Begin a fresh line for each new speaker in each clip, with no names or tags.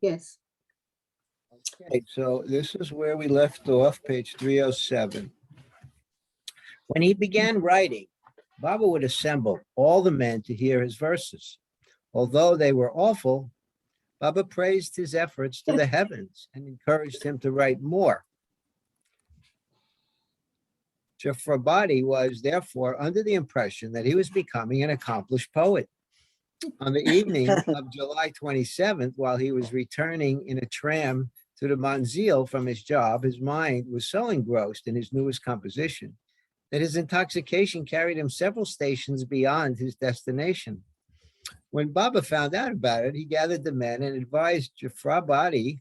Yes.
Okay, so this is where we left off, page 307. When he began writing, Baba would assemble all the men to hear his verses. Although they were awful, Baba praised his efforts to the heavens and encouraged him to write more. Jafrabadi was therefore under the impression that he was becoming an accomplished poet. On the evening of July 27th, while he was returning in a tram to the Manzil from his job, his mind was so engrossed in his newest composition that his intoxication carried him several stations beyond his destination. When Baba found out about it, he gathered the men and advised Jafrabadi,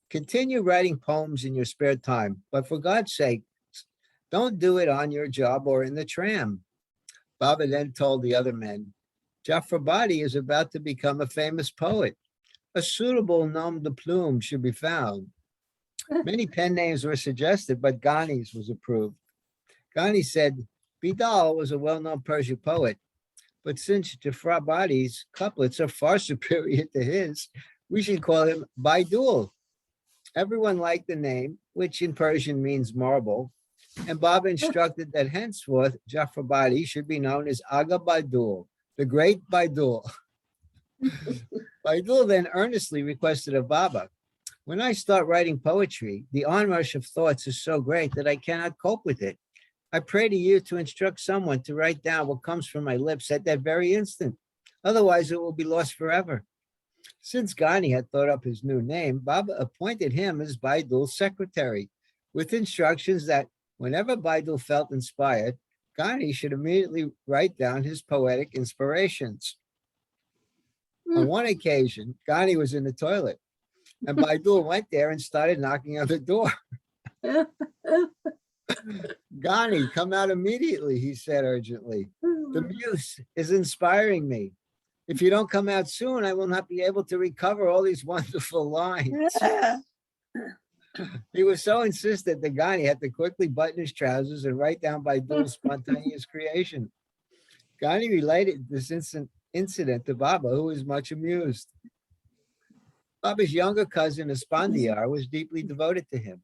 continue writing poems in your spare time, but for God's sake, don't do it on your job or in the tram. Baba then told the other men, Jafrabadi is about to become a famous poet. A suitable nom de plume should be found. Many pen names were suggested, but Ghani's was approved. Ghani said, Bidal was a well-known Persian poet, but since Jafrabadi's couplets are far superior to his, we should call him Baidul. Everyone liked the name, which in Persian means marble, and Baba instructed that henceforth Jafrabadi should be known as Aga Baidul, the great Baidul. Baidul then earnestly requested of Baba, when I start writing poetry, the onrush of thoughts is so great that I cannot cope with it. I pray to you to instruct someone to write down what comes from my lips at that very instant. Otherwise, it will be lost forever. Since Ghani had thought up his new name, Baba appointed him as Baidul's secretary, with instructions that whenever Baidul felt inspired, Ghani should immediately write down his poetic inspirations. On one occasion, Ghani was in the toilet, and Baidul went there and started knocking on the door. Ghani, come out immediately, he said urgently. The muse is inspiring me. If you don't come out soon, I will not be able to recover all these wonderful lines. He was so insistent that Ghani had to quickly button his trousers and write down Baidul's spontaneous creation. Ghani related this incident to Baba, who was much amused. Baba's younger cousin, Espandiar, was deeply devoted to him.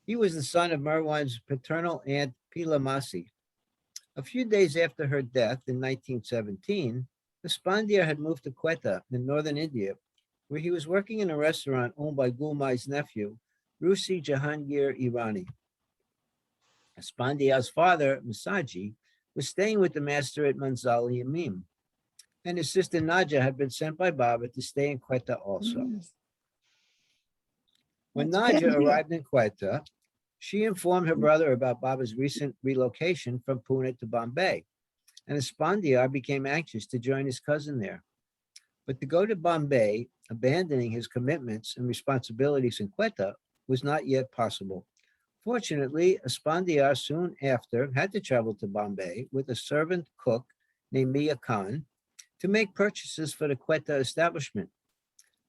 He was the son of Marwan's paternal aunt, Pilamasi. A few days after her death in 1917, Espandiar had moved to Quetta in northern India, where he was working in a restaurant owned by Gulmai's nephew, Rusi Jahangir Irani. Espandiar's father, Masaji, was staying with the master at Manzal Yamim, and his sister Naja had been sent by Baba to stay in Quetta also. When Naja arrived in Quetta, she informed her brother about Baba's recent relocation from Pune to Bombay, and Espandiar became anxious to join his cousin there. But to go to Bombay, abandoning his commitments and responsibilities in Quetta, was not yet possible. Fortunately, Espandiar soon after had to travel to Bombay with a servant cook named Mia Khan to make purchases for the Quetta establishment.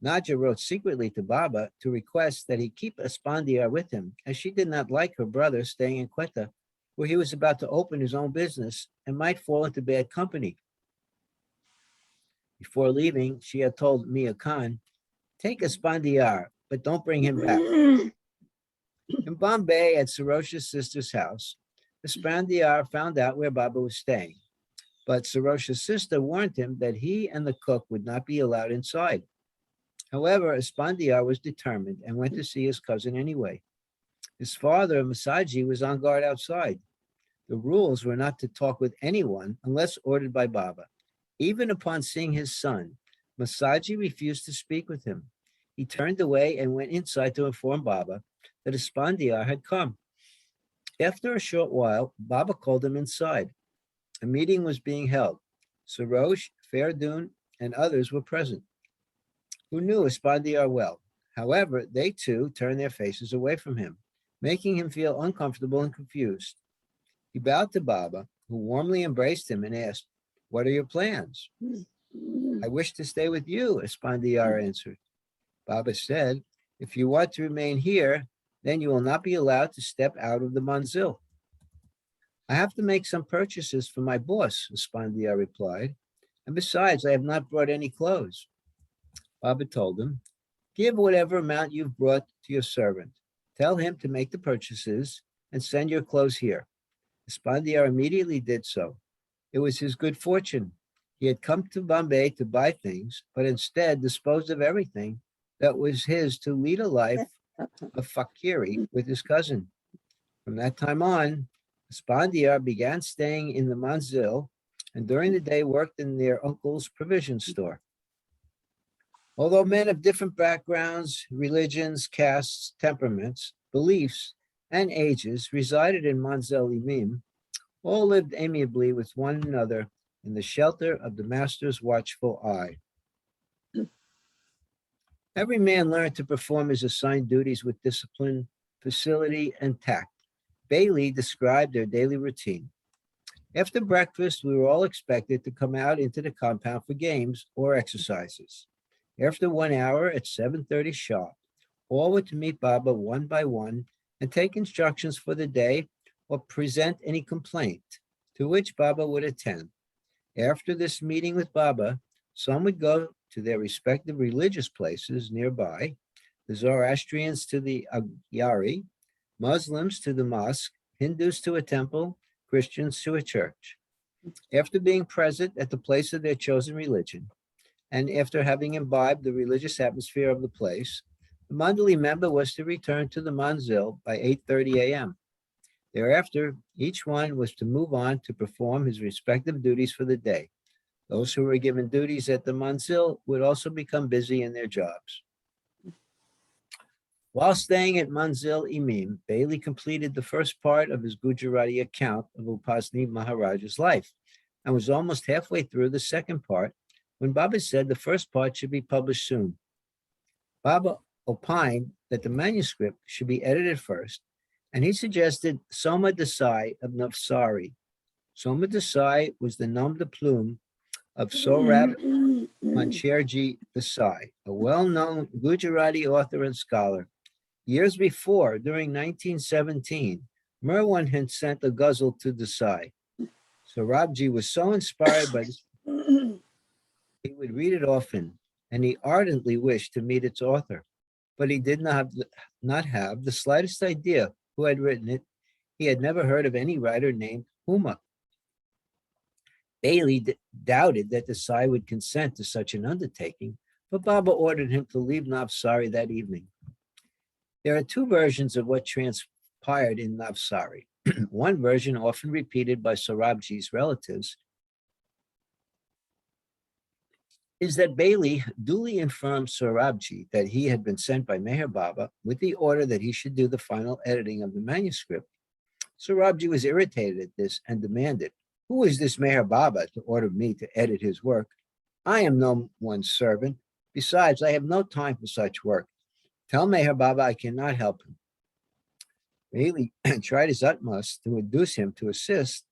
Naja wrote secretly to Baba to request that he keep Espandiar with him, as she did not like her brother staying in Quetta, where he was about to open his own business and might fall into bad company. Before leaving, she had told Mia Khan, take Espandiar, but don't bring him back. In Bombay, at Sarosha's sister's house, Espandiar found out where Baba was staying, but Sarosha's sister warned him that he and the cook would not be allowed inside. However, Espandiar was determined and went to see his cousin anyway. His father, Masaji, was on guard outside. The rules were not to talk with anyone unless ordered by Baba. Even upon seeing his son, Masaji refused to speak with him. He turned away and went inside to inform Baba that Espandiar had come. After a short while, Baba called him inside. A meeting was being held. Sarosh, Fairdun, and others were present, who knew Espandiar well. However, they too turned their faces away from him, making him feel uncomfortable and confused. He bowed to Baba, who warmly embraced him and asked, what are your plans? I wish to stay with you, Espandiar answered. Baba said, if you want to remain here, then you will not be allowed to step out of the manzil. I have to make some purchases for my boss, Espandiar replied, and besides, I have not brought any clothes. Baba told him, Give whatever amount you've brought to your servant. Tell him to make the purchases and send your clothes here. Esfandiar immediately did so. It was his good fortune. He had come to Bombay to buy things, but instead disposed of everything that was his to lead a life of fakiri with his cousin. From that time on, Esfandiar began staying in the manzil and during the day worked in their uncle's provision store. Although men of different backgrounds, religions, castes, temperaments, beliefs, and ages resided in Manzil Imim, all lived amiably with one another in the shelter of the master's watchful eye. Every man learned to perform his assigned duties with discipline, facility, and tact. Bailey described their daily routine. After breakfast, we were all expected to come out into the compound for games or exercises. After 1 hour at 7:30 sharp, all were to meet Baba one by one and take instructions for the day or present any complaint, to which Baba would attend. After this meeting with Baba, some would go to their respective religious places nearby, the Zoroastrians to the Agyari, Muslims to the mosque, Hindus to a temple, Christians to a church. After being present at the place of their chosen religion, and after having imbibed the religious atmosphere of the place, the Mandali member was to return to the manzil by 8:30 a.m. Thereafter, each one was to move on to perform his respective duties for the day. Those who were given duties at the manzil would also become busy in their jobs. While staying at Manzil Imim, Bailey completed the first part of his Gujarati account of Upasni Maharaj's life and was almost halfway through the second part when Baba said the first part should be published soon. Baba opined that the manuscript should be edited first, and he suggested Soma Desai of Navsari. Soma Desai was the nom de plume of Sohrab Mancherji Desai, a well-known Gujarati author and scholar. Years before, during 1917, Merwin had sent a ghazal to Desai. Sohrabji was so inspired by this, he would read it often, and he ardently wished to meet its author, but he did not have the slightest idea who had written it. He had never heard of any writer named Huma. Bailey doubted that Desai would consent to such an undertaking, but Baba ordered him to leave Navsari that evening. There are two versions of what transpired in Navsari. One version, often repeated by Sohrabji's relatives, is that Bailey duly informed Sohrabji that he had been sent by Meher Baba with the order that he should do the final editing of the manuscript. Sohrabji was irritated at this and demanded, "Who is this Meher Baba to order me to edit his work? I am no one's servant. Besides, I have no time for such work. Tell Meher Baba I cannot help him." Bailey tried his utmost to induce him to assist,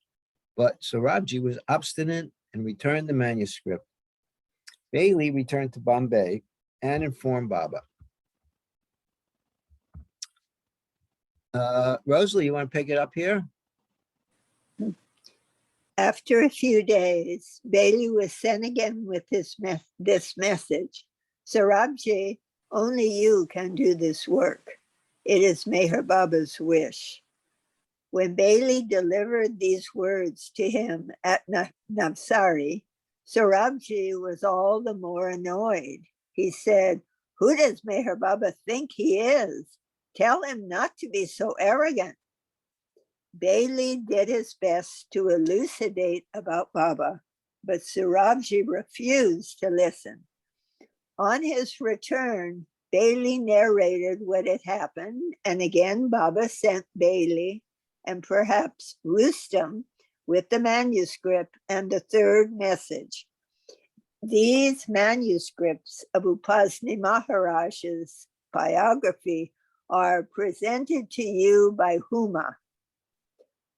but Sohrabji was obstinate and returned the manuscript. Bailey returned to Bombay and informed Baba. Rosalie, you want to pick it up here?
After a few days, Bailey was sent again with this message. Sohrabji, only you can do this work. It is Meher Baba's wish. When Bailey delivered these words to him at Navsari, Sohrabji was all the more annoyed. He said, "Who does Meher Baba think he is? Tell him not to be so arrogant." Bailey did his best to elucidate about Baba, but Sohrabji refused to listen. On his return, Bailey narrated what had happened, and again Baba sent Bailey and perhaps Rustam with the manuscript and the third message. These manuscripts of Upasni Maharaj's biography are presented to you by Huma,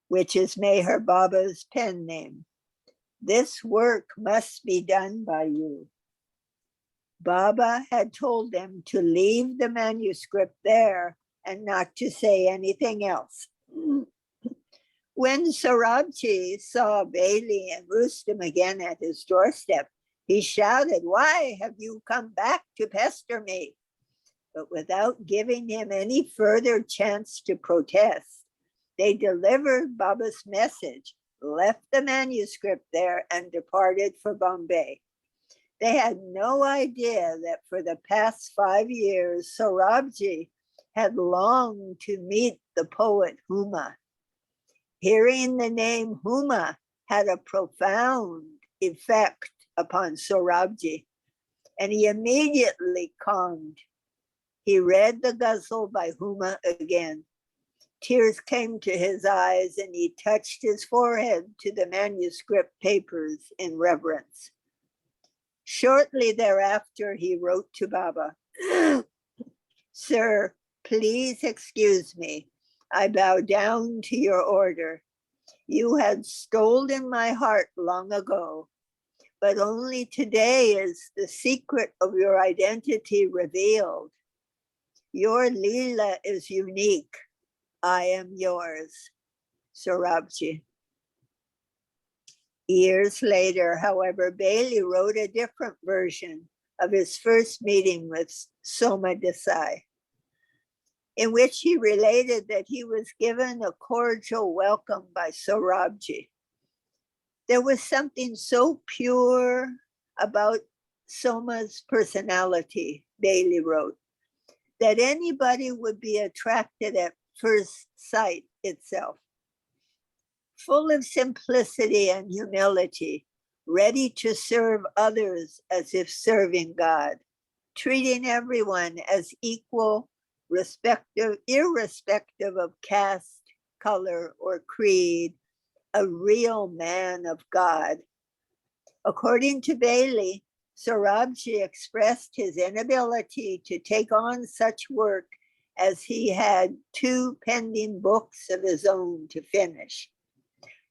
which is Meher Baba's pen name. This work must be done by you. Baba had told them to leave the manuscript there and not to say anything else. When Sohrabji saw Bailey and Rustam again at his doorstep, he shouted, "Why have you come back to pester me?" But without giving him any further chance to protest, they delivered Baba's message, left the manuscript there, and departed for Bombay. They had no idea that for the past 5 years, Sorabji had longed to meet the poet Huma. Hearing the name Huma had a profound effect upon Sorabji, and he immediately calmed. He read the ghazal by Huma again. Tears came to his eyes, and he touched his forehead to the manuscript papers in reverence. Shortly thereafter, he wrote to Baba, "Sir, please excuse me. I bow down to your order. You had stolen my heart long ago, but only today is the secret of your identity revealed. Your Leela is unique. I am yours, Sorabji." Years later, however, Bailey wrote a different version of his first meeting with Soma Desai, in which he related that he was given a cordial welcome by Sorabji. There was something so pure about Soma's personality, Bailey wrote, that anybody would be attracted at first sight itself. Full of simplicity and humility, ready to serve others as if serving God, treating everyone as equal, irrespective of caste, color, or creed, a real man of God. According to Bailey, Sorabji expressed his inability to take on such work as he had 2 pending books of his own to finish.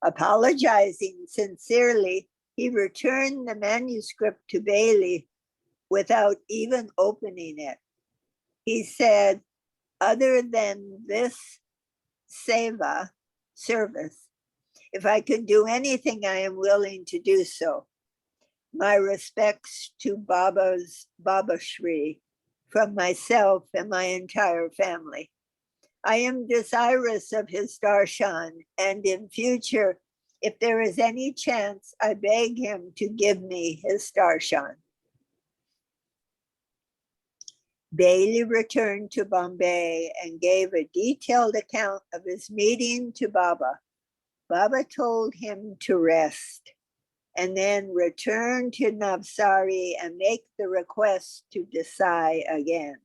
Apologizing sincerely, he returned the manuscript to Bailey without even opening it. He said, "Other than this seva, service, if I can do anything, I am willing to do so. My respects to Baba Shri from myself and my entire family. I am desirous of his darshan, and in future, if there is any chance, I beg him to give me his darshan." Bailey returned to Bombay and gave a detailed account of his meeting to Baba. Baba told him to rest and then return to Navsari and make the request to Desai again.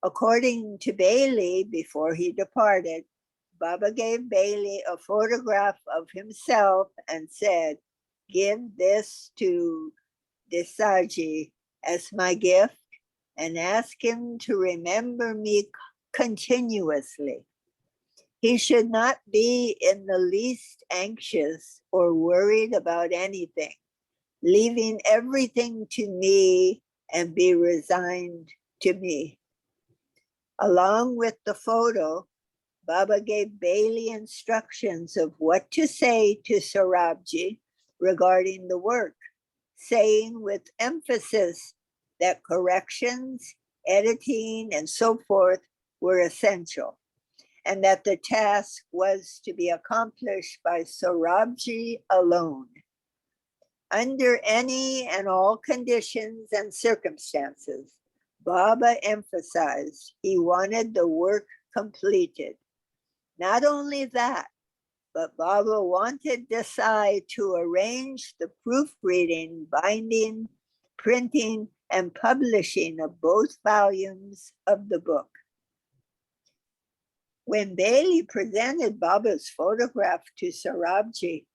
According to Bailey, before he departed, Baba gave Bailey a photograph of himself and said, "Give this to Desaji as my gift and ask him to remember me continuously. He should not be in the least anxious or worried about anything, leaving everything to me and be resigned to me." Along with the photo, Baba gave Bailey instructions of what to say to Sorabji regarding the work, saying with emphasis that corrections, editing, and so forth were essential, and that the task was to be accomplished by Sorabji alone. Under any and all conditions and circumstances, Baba emphasized he wanted the work completed. Not only that, but Baba wanted Desai to arrange the proofreading, binding, printing, and publishing of both volumes of the book. When Bailey presented Baba's photograph to Sorabji,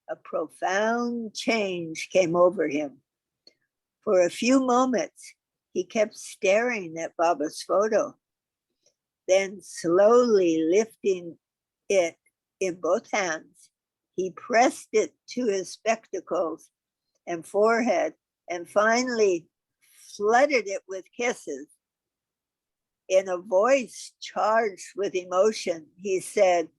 a profound change came over him. For a few moments, he kept staring at Baba's photo, then slowly lifting it in both hands, he pressed it to his spectacles and forehead and finally flooded it with kisses. In a voice charged with emotion, he said,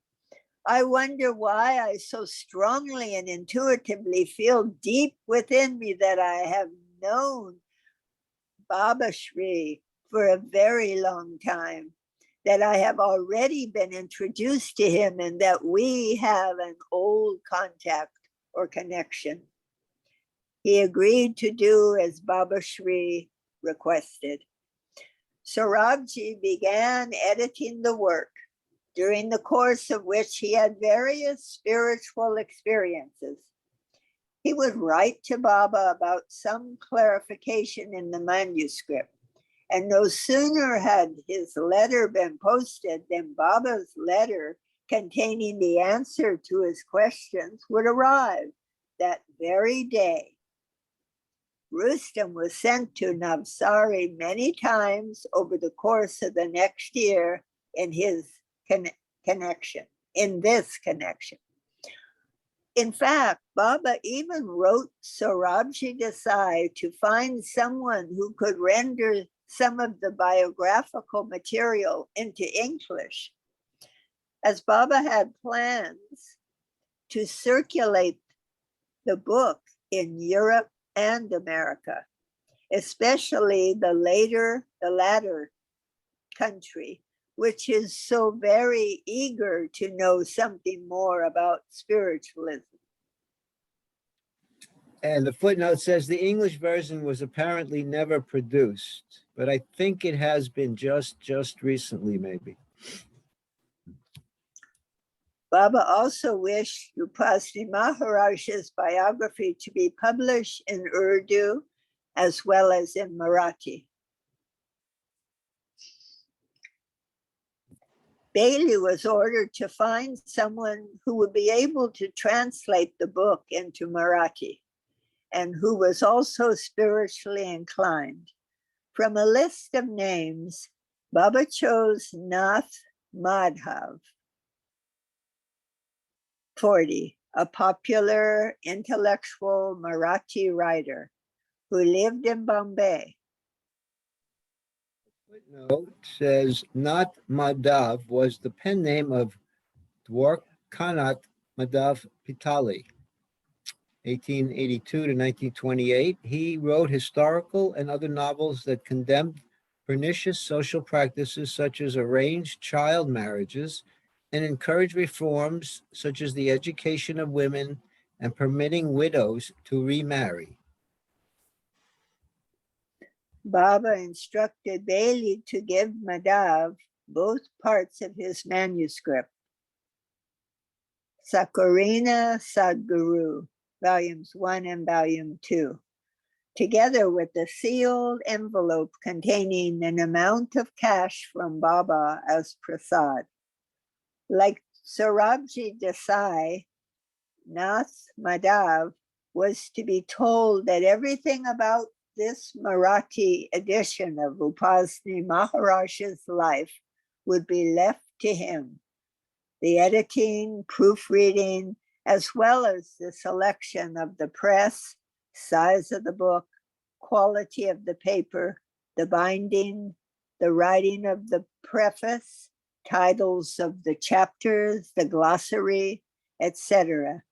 "I wonder why I so strongly and intuitively feel deep within me that I have known Baba Shri for a very long time, that I have already been introduced to him and that we have an old contact or connection. He agreed to do as Baba Shri requested. Sorabji began editing the work, during the course of which he had various spiritual experiences. He would write to Baba about some clarification in the manuscript, and no sooner had his letter been posted than Baba's letter containing the answer to his questions would arrive that very day. Rustam was sent to Navsari many times over the course of the next year in his connection, in this connection. In fact, Baba even wrote Sorabji Desai to find someone who could render some of the biographical material into English, as Baba had plans to circulate the book in Europe and America, especially the latter country, which is so very eager to know something more about spiritualism.
And the footnote says the English version was apparently never produced, but I think it has been just recently, maybe.
Baba also wished Upasni Maharaj's biography to be published in Urdu as well as in Marathi. Bailey was ordered to find someone who would be able to translate the book into Marathi and who was also spiritually inclined. From a list of names, Baba chose Nath Madhav, 40, a popular intellectual Marathi writer who lived in Bombay.
Footnote says Nath Madhav was the pen name of Dwarkanath Madhav Pitali, 1882 to 1928. He wrote historical and other novels that condemned pernicious social practices such as arranged child marriages and encouraged reforms such as the education of women and permitting widows to remarry.
Baba instructed Bailey to give Madhav both parts of his manuscript, Sakarina Sadguru, volumes 1 and volume 2, together with the sealed envelope containing an amount of cash from Baba as prasad. Like Sorabji Desai, Nath Madhav was to be told that everything about this Marathi edition of Upasni Maharaj's life would be left to him. The editing, proofreading, as well as the selection of the press, size of the book, quality of the paper, the binding, the writing of the preface, titles of the chapters, the glossary, etc.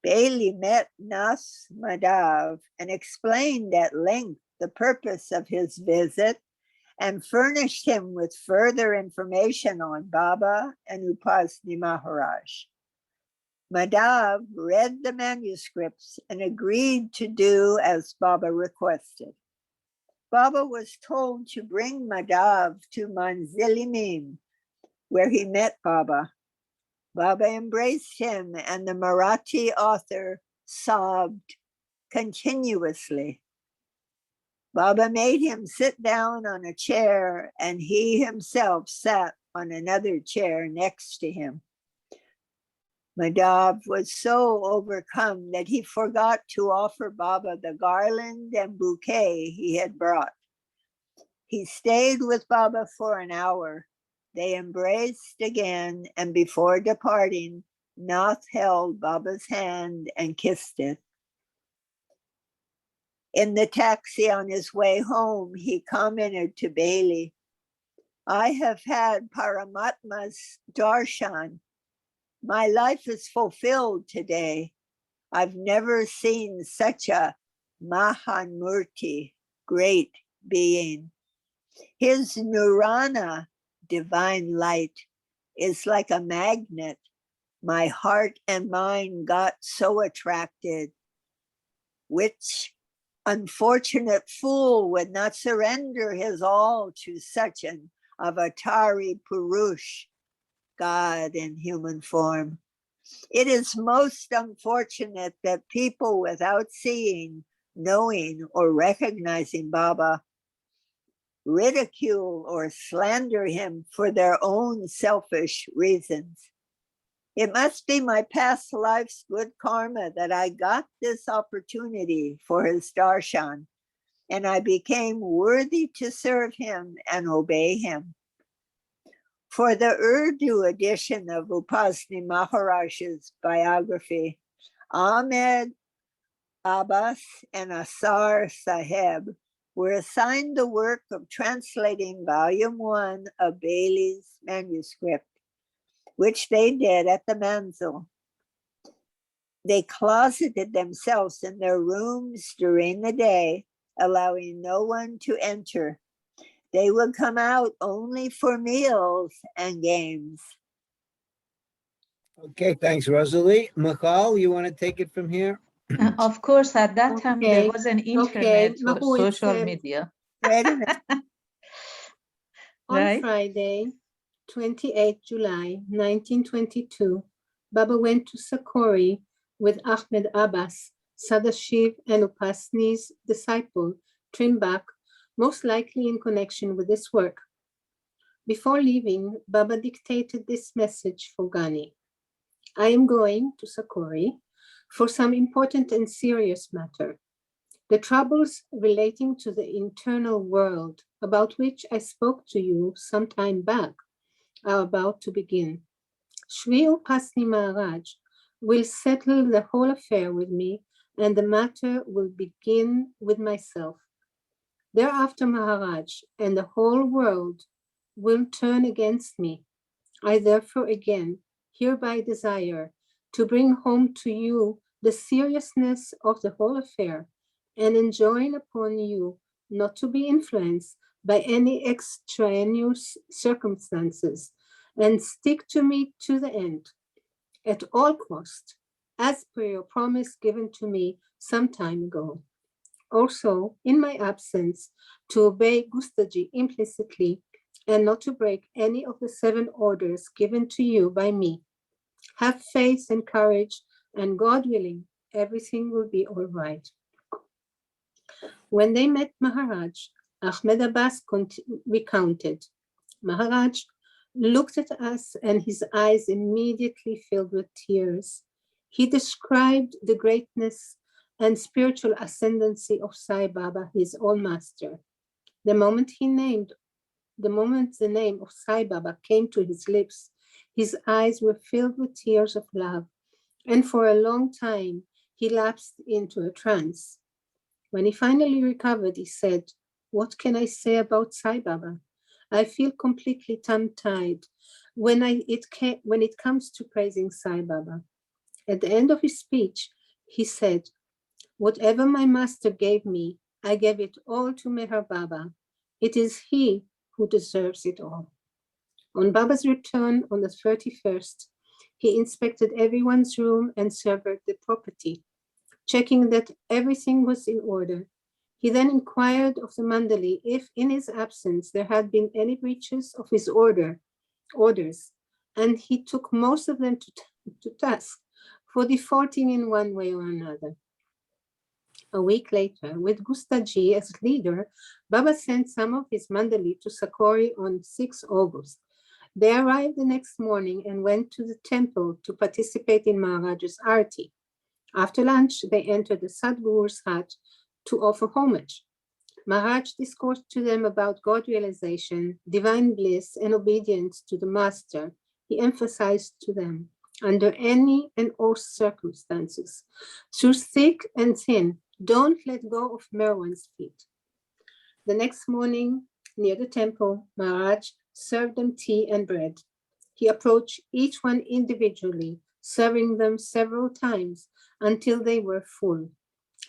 Bailey met Nath Madhav and explained at length the purpose of his visit and furnished him with further information on Baba and Upasni Maharaj. Madhav read the manuscripts and agreed to do as Baba requested. Baba was told to bring Madhav to Manzilimin, where he met Baba. Baba embraced him, and the Marathi author sobbed continuously. Baba made him sit down on a chair, and he himself sat on another chair next to him. Madhav was so overcome that he forgot to offer Baba the garland and bouquet he had brought. He stayed with Baba for an hour. They embraced again, and before departing, Nath held Baba's hand and kissed it. In the taxi on his way home, he commented to Bailey, "I have had Paramatma's darshan. My life is fulfilled today. I've never seen such a Mahanmurti, great being. His Nirvana, divine light, is like a magnet. My heart and mind got so attracted. Which unfortunate fool would not surrender his all to such an avatari Purush, God in human form? It is most unfortunate that people without seeing, knowing, or recognizing Baba ridicule or slander him for their own selfish reasons. It must be my past life's good karma that I got this opportunity for his darshan, and I became worthy to serve him and obey him. For the Urdu edition of Upasni Maharaj's biography, Ahmed Abbas and Asar Saheb were assigned the work of translating Volume 1 of Bailey's manuscript, which they did at the Manzil. They closeted themselves in their rooms during the day, allowing no one to enter. They would come out only for meals and games.
Okay, thanks, Rosalie. Michal, you want to take it from here?
Of course, at that time, there
Okay,
was an
okay.
internet or
Mahu, it's,
social media,
Wait a minute.
On
right?
Friday, 28 July 1922, Baba went to Sakori with Ahmed Abbas, Sadashiv and Upasni's disciple, Trimbak, most likely in connection with this work. Before leaving, Baba dictated this message for Ghani. I am going to Sakori for some important and serious matter. The troubles relating to the internal world, about which I spoke to you some time back, are about to begin. Shri Upasni Maharaj will settle the whole affair with me, and the matter will begin with myself. Thereafter, Maharaj and the whole world will turn against me. I therefore again hereby desire to bring home to you the seriousness of the whole affair and enjoin upon you not to be influenced by any extraneous circumstances and stick to me to the end at all cost, as per your promise given to me some time ago. Also, in my absence, to obey Gustaji implicitly and not to break any of the 7 orders given to you by me. Have faith and courage, and God willing, everything will be all right. When they met Maharaj, Ahmed Abbas recounted. Maharaj looked at us and his eyes immediately filled with tears. He described the greatness and spiritual ascendancy of Sai Baba, his own master. The moment the name of Sai Baba came to his lips, his eyes were filled with tears of love, and for a long time he lapsed into a trance. When he finally recovered, he said, "What can I say about Sai Baba? I feel completely tongue-tied when it comes to praising Sai Baba." At the end of his speech, he said, "Whatever my master gave me, I gave it all to Meher Baba. It is he who deserves it all." On Baba's return on the 31st, he inspected everyone's room and surveyed the property, checking that everything was in order. He then inquired of the Mandali if in his absence there had been any breaches of his orders, and he took most of them to task for defaulting in one way or another. A week later, with Gustaji as leader, Baba sent some of his Mandali to Sakori on 6 August. They arrived the next morning and went to the temple to participate in Maharaj's arti. After lunch, they entered the Sadguru's hut to offer homage. Maharaj discoursed to them about God realization, divine bliss, and obedience to the master. He emphasized to them, under any and all circumstances, through thick and thin, don't let go of Merwan's feet. The next morning, near the temple, Maharaj served them tea and bread. He approached each one individually, serving them several times until they were full.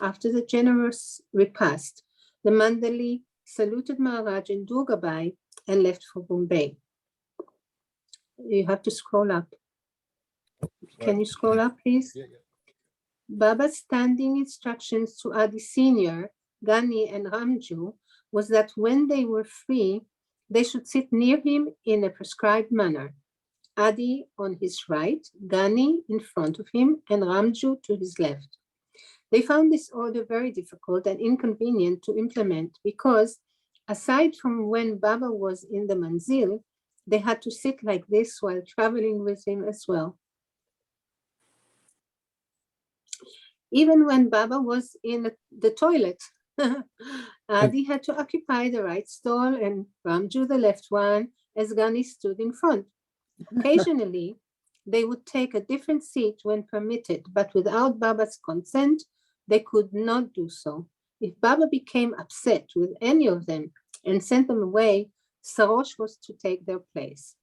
After the generous repast, the Mandali saluted Maharaj and Durgabai, and left for Bombay. You have to scroll up. Can you scroll up, please? Baba's standing instructions to Adi Senior, Gani, and Ramju was that when they were free, they should sit near him in a prescribed manner. Adi on his right, Gani in front of him, and Ramju to his left. They found this order very difficult and inconvenient to implement because, aside from when Baba was in the manzil, they had to sit like this while traveling with him as well. Even when Baba was in the toilet, Adi had to occupy the right stall and Ramju the left one as Gani stood in front. Occasionally, they would take a different seat when permitted, but without Baba's consent, they could not do so. If Baba became upset with any of them and sent them away, Sarosh was to take their place.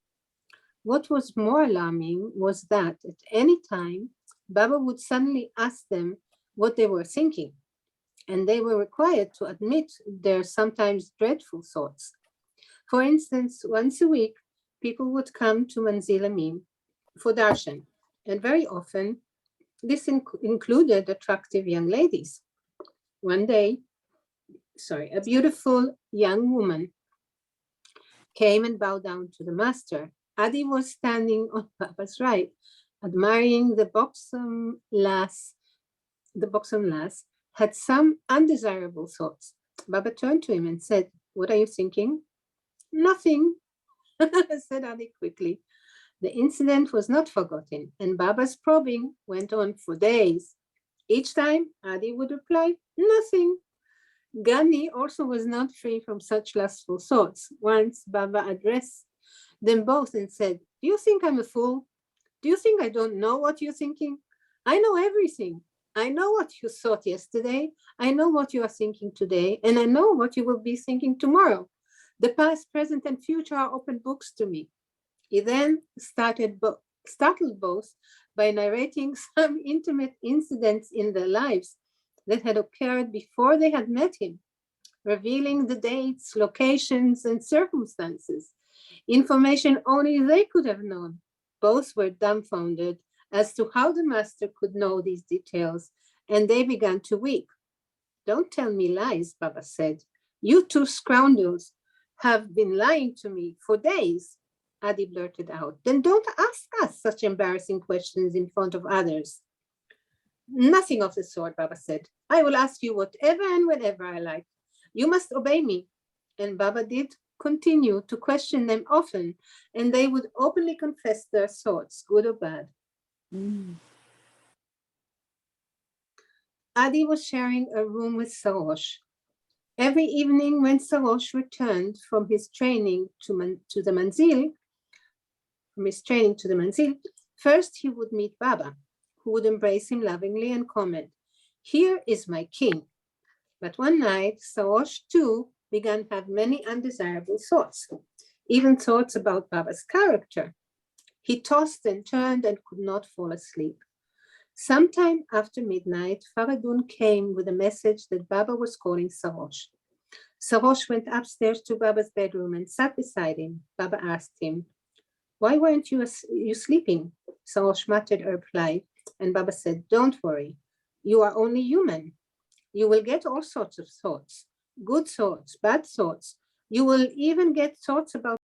What was more alarming was that at any time, Baba would suddenly ask them what they were thinking, and they were required to admit their sometimes dreadful thoughts. For instance, once a week, people would come to Manzil Amin for darshan, and very often this included attractive young ladies. One day, a beautiful young woman came and bowed down to the master. Adi was standing on Baba's right, admiring the buxom lass. The buxom lass had some undesirable thoughts. Baba turned to him and said, "What are you thinking?" "Nothing," said Adi quickly. The incident was not forgotten, and Baba's probing went on for days. Each time, Adi would reply, "Nothing." Gani also was not free from such lustful thoughts. Once Baba addressed them both and said, "Do you think I'm a fool? Do you think I don't know what you're thinking? I know everything. I know what you thought yesterday. I know what you are thinking today, and I know what you will be thinking tomorrow. The past, present, and future are open books to me." He then startled both by narrating some intimate incidents in their lives that had occurred before they had met him, revealing the dates, locations, and circumstances, information only they could have known. Both were dumbfounded as to how the master could know these details, and they began to weep. "Don't tell me lies," Baba said. "You two scoundrels have been lying to me for days." Adi blurted out, "Then don't ask us such embarrassing questions in front of others." "Nothing of the sort," Baba said. "I will ask you whatever and whenever I like. You must obey me." And Baba did continue to question them often, and they would openly confess their thoughts, good or bad. Adi was sharing a room with Sarosh. Every evening when Sarosh returned from his training to the manzil, first he would meet Baba, who would embrace him lovingly and comment, "Here is my king." But one night, Sarosh too began to have many undesirable thoughts, even thoughts about Baba's character. He tossed and turned and could not fall asleep. Sometime after midnight, Faradun came with a message that Baba was calling Sarosh. Sarosh went upstairs to Baba's bedroom and sat beside him. Baba asked him, "Why weren't you sleeping?" Sarosh muttered a reply, and Baba said, "Don't worry, you are only human. You will get all sorts of thoughts, good thoughts, bad thoughts. You will even get thoughts about